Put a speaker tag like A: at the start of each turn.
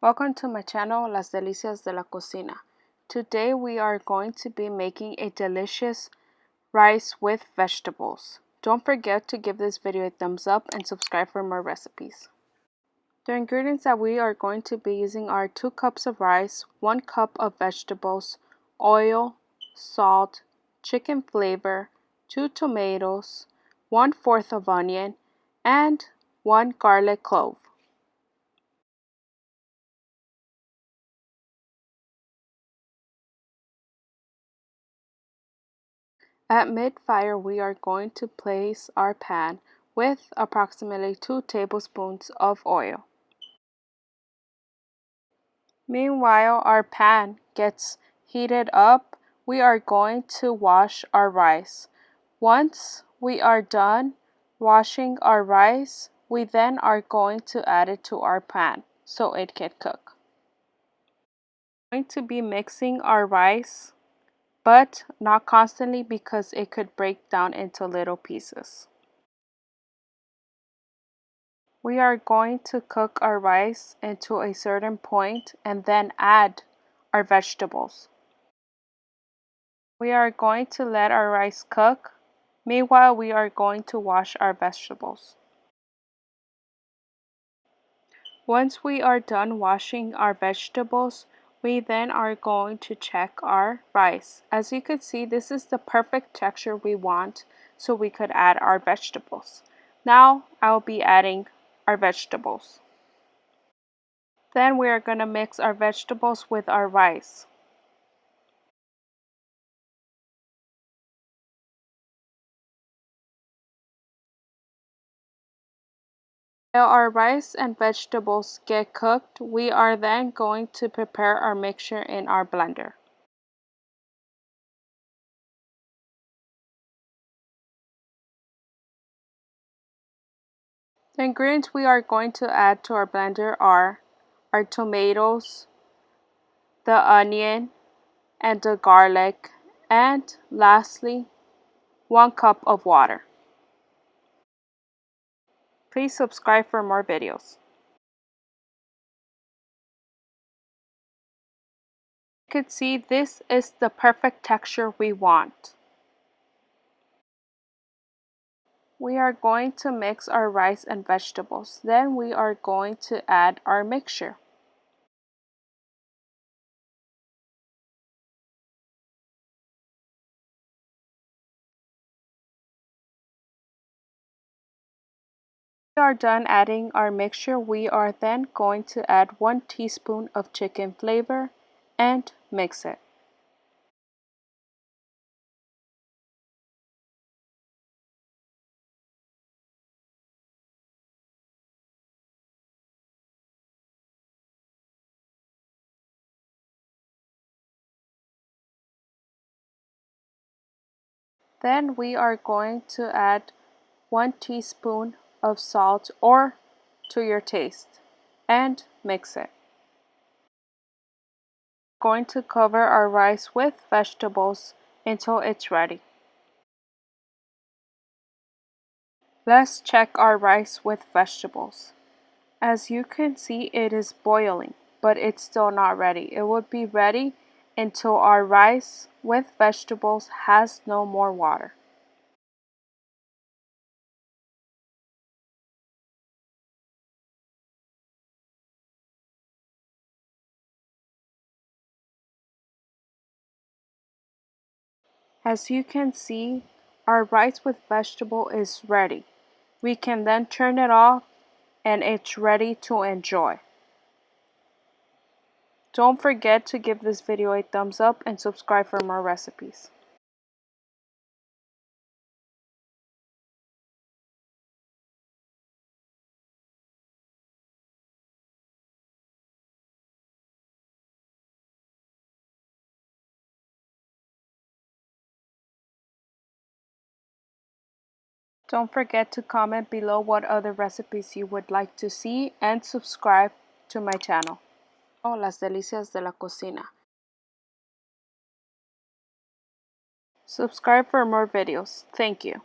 A: Welcome to my channel, Las Delicias de la Cocina. Today we are going to be making a delicious rice with vegetables. Don't forget to give this video a thumbs up and subscribe for more recipes. The ingredients that we are going to be using are 2 cups of rice, 1 cup of vegetables, oil, salt, chicken flavor, 2 tomatoes, 1/4 of onion, and 1 garlic clove. At mid-fire, we are going to place our pan with approximately 2 tablespoons of oil. Meanwhile, our pan gets heated up, we are going to wash our rice. Once we are done washing our rice, we then are going to add it to our pan so it can cook. We're going to be mixing our rice, but not constantly because it could break down into little pieces. We are going to cook our rice into a certain point and then add our vegetables. We are going to let our rice cook. Meanwhile, we are going to wash our vegetables. Once we are done washing our vegetables, we then are going to check our rice. As you can see, this is the perfect texture we want, so we could add our vegetables. Now, I'll be adding our vegetables. Then we are going to mix our vegetables with our rice. While our rice and vegetables get cooked, we are then going to prepare our mixture in our blender. The ingredients we are going to add to our blender are our tomatoes, the onion, and the garlic, and lastly, 1 cup of water. Please subscribe for more videos. You can see this is the perfect texture we want. We are going to mix our rice and vegetables. Then we are going to add our mixture. We are done adding our mixture. We are then going to add 1 teaspoon of chicken flavor and mix it. Then we are going to add 1 teaspoon of salt or to your taste and mix it. We're going to cover our rice with vegetables until it's ready. Let's check our rice with vegetables. As you can see, it is boiling, but it's still not ready. It would be ready until our rice with vegetables has no more water. As you can see, our rice with vegetable is ready. We can then turn it off and it's ready to enjoy. Don't forget to give this video a thumbs up and subscribe for more recipes. Don't forget to comment below what other recipes you would like to see and subscribe to my channel. Las Delicias de la Cocina. Subscribe for more videos. Thank you.